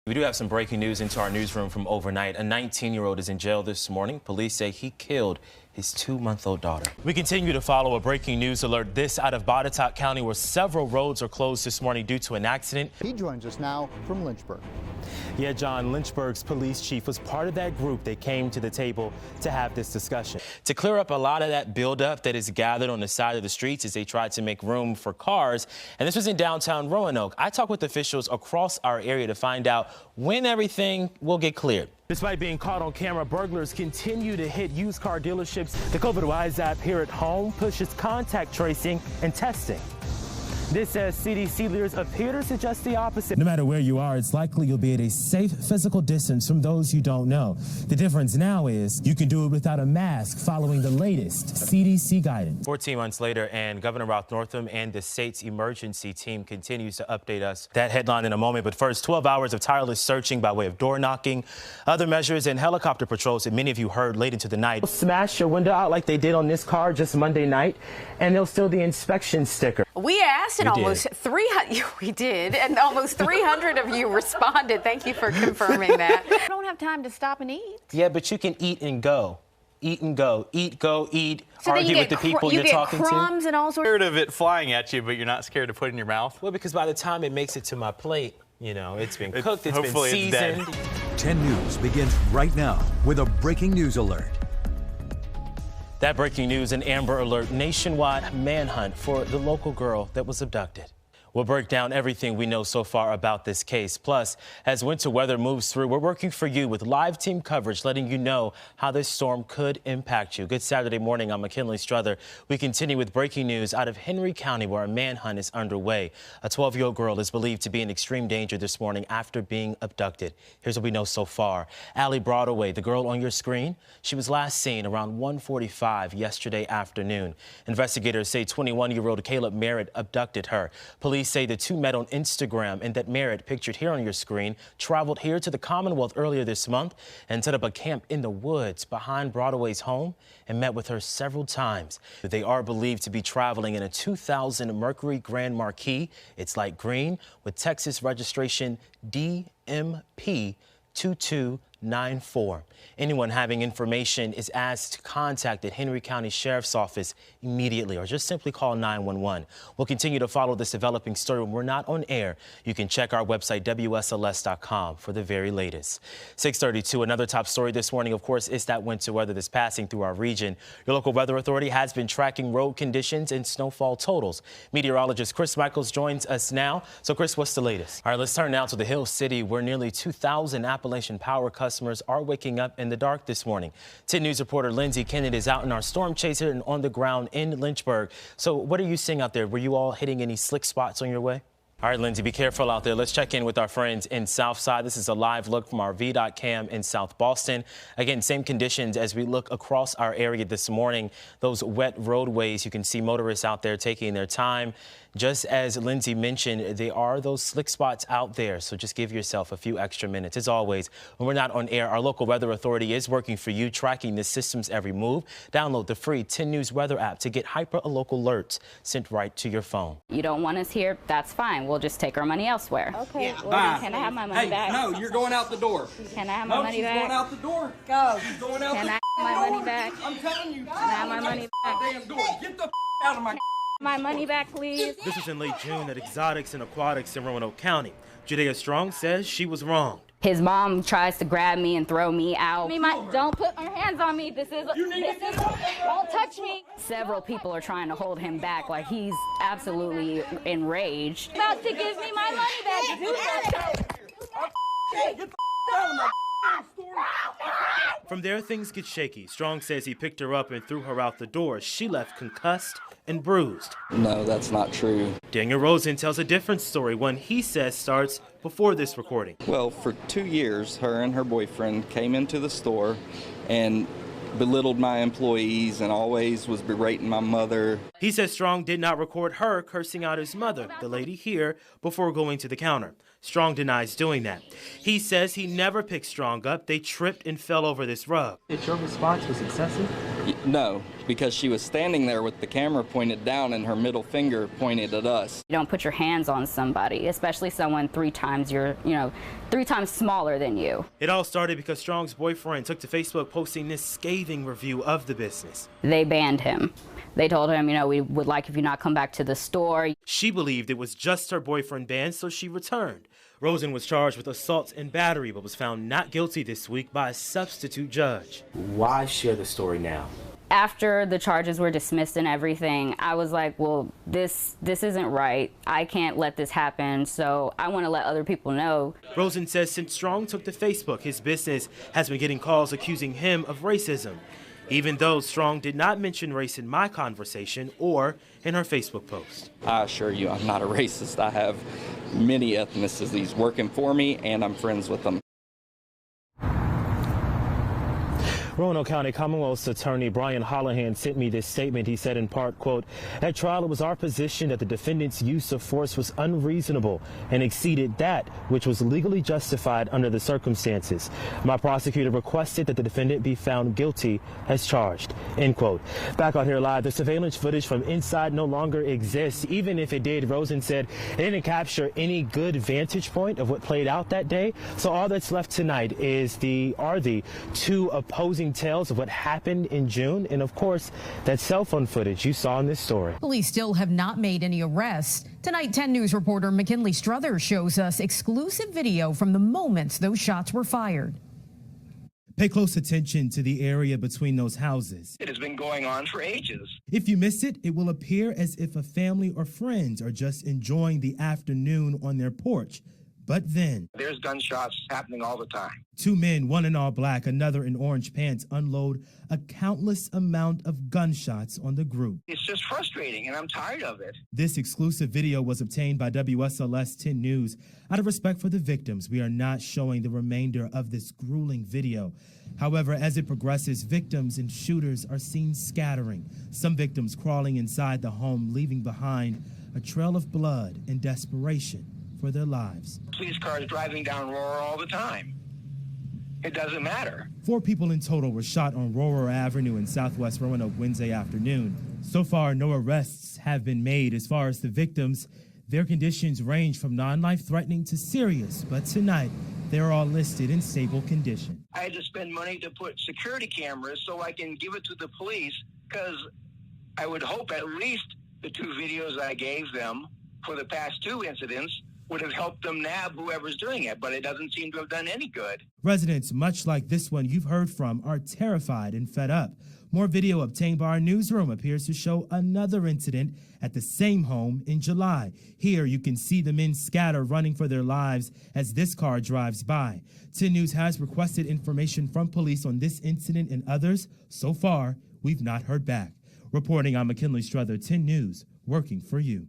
We do have some breaking news into our newsroom from overnight. A 19-year-old is in jail this morning. Police say he killed his 2-month-old daughter. We continue to follow a breaking news alert. This out of Botetourt County, where several roads are closed this morning due to an accident. He joins us now from Lynchburg. Yeah, John, Lynchburg's police chief was part of that group that came to the table to have this discussion. To clear up a lot of that buildup that is gathered on the side of the streets as they tried to make room for cars. And this was in downtown Roanoke. I talked with officials across our area to find out when everything will get cleared. Despite being caught on camera, burglars continue to hit used car dealerships. The COVID-Wise app here at home pushes contact tracing and testing. This says CDC leaders appear to suggest the opposite. No matter where you are, it's likely you'll be at a safe physical distance from those you don't know. The difference now is you can do it without a mask following the latest CDC guidance. 14 months later, and Governor Ralph Northam and the state's emergency team continues to update us. That headline in a moment, but first, 12 hours of tireless searching by way of door knocking, other measures, and helicopter patrols that many of you heard late into the night. Smash your window out like they did on this car just Monday night, and they'll steal the inspection sticker. We asked, and almost 300, we did, and almost 300 of you responded. Thank you for confirming that. I don't have time to stop and eat. Yeah, but you can eat and go. Eat and go. Eat, go, eat. So argue with the people you're talking to. You get crumbs and all sorts. Scared of it flying at you, but you're not scared to put it in your mouth? Well, because by the time it makes it to my plate, you know, it's been cooked, it's been hopefully seasoned. It's dead. 10 News begins right now with a breaking news alert. That breaking news, an Amber Alert nationwide manhunt for the local girl that was abducted. We'll break down everything we know so far about this case. Plus, as winter weather moves through, we're working for you with live team coverage, letting you know how this storm could impact you. Good Saturday morning. I'm McKinley Strother. We continue with breaking news out of Henry County, where a manhunt is underway. A 12-year-old girl is believed to be in extreme danger this morning after being abducted. Here's what we know so far. Allie Broadway, the girl on your screen, she was last seen around 1:45 yesterday afternoon. Investigators say 21-year-old Caleb Merritt abducted her. Police say the two met on Instagram, and that Merritt, pictured here on your screen, traveled here to the Commonwealth earlier this month and set up a camp in the woods behind Broadway's home and met with her several times. They are believed to be traveling in a 2000 Mercury Grand Marquis. It's light green with Texas registration DMP 2294. Anyone having information is asked to contact the Henry County Sheriff's Office immediately or just simply call 911. We'll continue to follow this developing story when we're not on air. You can check our website, WSLS.com, for the very latest. 6:32, another top story this morning, of course, is that winter weather that's passing through our region. Your local weather authority has been tracking road conditions and snowfall totals. Meteorologist Chris Michaels joins us now. So, Chris, what's the latest? All right, let's turn now to the Hill City, where nearly 2,000 Appalachian Power customers are waking up in the dark this morning. 10 News reporter Lindsay Kennedy is out in our storm chaser and on the ground in Lynchburg. So what are you seeing out there? Were you all hitting any slick spots on your way? All right, Lindsay, be careful out there. Let's check in with our friends in Southside. This is a live look from our VDOT cam in South Boston. Again, same conditions as we look across our area this morning. Those wet roadways, you can see motorists out there taking their time. Just as Lindsay mentioned, there are those slick spots out there, so just give yourself a few extra minutes. As always, when we're not on air, our local weather authority is working for you, tracking the system's every move. Download the free 10 News weather app to get hyper-local alerts sent right to your phone. You don't want us here, that's fine. We'll just take our money elsewhere. Okay. Yeah, well, can I have my money back? No, you're going out the door. Can I have my money back? She's going out the door. Go. She's going out Can the I door. have my money back? I'm telling you. Can I have my money back? Damn door. Get the out of my. My money back, please. This was in late June at Exotics and Aquatics in Roanoke County. Judea Strong says she was wronged. His mom tries to grab me and throw me out. Don't put your hands on me. Don't touch me. Several people are trying to hold him back like he's absolutely enraged. About to give me my money back. Do that. Get the out of my store. From there, things get shaky. Strong says he picked her up and threw her out the door. She left concussed and bruised. No, that's not true. Daniel Rosen tells a different story, one he says starts before this recording. Well, for 2 years, her and her boyfriend came into the store and belittled my employees and always was berating my mother. He says Strong did not record her cursing out his mother, the lady here, before going to the counter. Strong denies doing that. He says he never picked Strong up. They tripped and fell over this rug. Your response was excessive? No, because she was standing there with the camera pointed down and her middle finger pointed at us. You don't put your hands on somebody, especially someone 3 times three times smaller than you. It all started because Strong's boyfriend took to Facebook posting this scathing review of the business. They banned him. They told him, we would like if you not come back to the store. She believed it was just her boyfriend banned, so she returned. Rosen was charged with assault and battery, but was found not guilty this week by a substitute judge. Why share the story now? After the charges were dismissed and everything, I was like, well, this isn't right. I can't let this happen, so I want to let other people know. Rosen says since Strong took to Facebook, his business has been getting calls accusing him of racism, even though Strong did not mention race in my conversation or in her Facebook post. I assure you, I'm not a racist. I have many ethnicities working for me, and I'm friends with them. Roanoke County Commonwealth's attorney Brian Hollihan sent me this statement. He said in part, quote, "At trial, it was our position that the defendant's use of force was unreasonable and exceeded that which was legally justified under the circumstances. My prosecutor requested that the defendant be found guilty as charged," end quote. Back out here live, the surveillance footage from inside no longer exists. Even if it did, Rosen said it didn't capture any good vantage point of what played out that day. So all that's left tonight is the 2 opposing tales of what happened in June, and of course that cell phone footage you saw in this story. Police still have not made any arrests. Tonight, 10 News reporter McKinley Strother shows us exclusive video from the moments those shots were fired. Pay close attention to the area between those houses. It has been going on for ages. If you miss it, it will appear as if a family or friends are just enjoying the afternoon on their porch. But then, there's gunshots happening all the time. 2 men, one in all black, another in orange pants, unload a countless amount of gunshots on the group. It's just frustrating, and I'm tired of it. This exclusive video was obtained by WSLS 10 News. Out of respect for the victims, we are not showing the remainder of this grueling video. However, as it progresses, victims and shooters are seen scattering. Some victims crawling inside the home, leaving behind a trail of blood and desperation for their lives. Police cars driving down Aurora all the time. It doesn't matter. 4 people in total were shot on Aurora Avenue in southwest Roanoke Wednesday afternoon. So far, no arrests have been made. As far as the victims, their conditions range from non-life-threatening to serious, but tonight, they're all listed in stable condition. I had to spend money to put security cameras so I can give it to the police, because I would hope at least the 2 videos I gave them for the past 2 incidents would have helped them nab whoever's doing it, but it doesn't seem to have done any good. Residents, much like this one you've heard from, are terrified and fed up. More video obtained by our newsroom appears to show another incident at the same home in July. Here you can see the men scatter, running for their lives as this car drives by. 10 News has requested information from police on this incident and others. So far, we've not heard back. Reporting, I'm McKinley Strother, 10 News, working for you.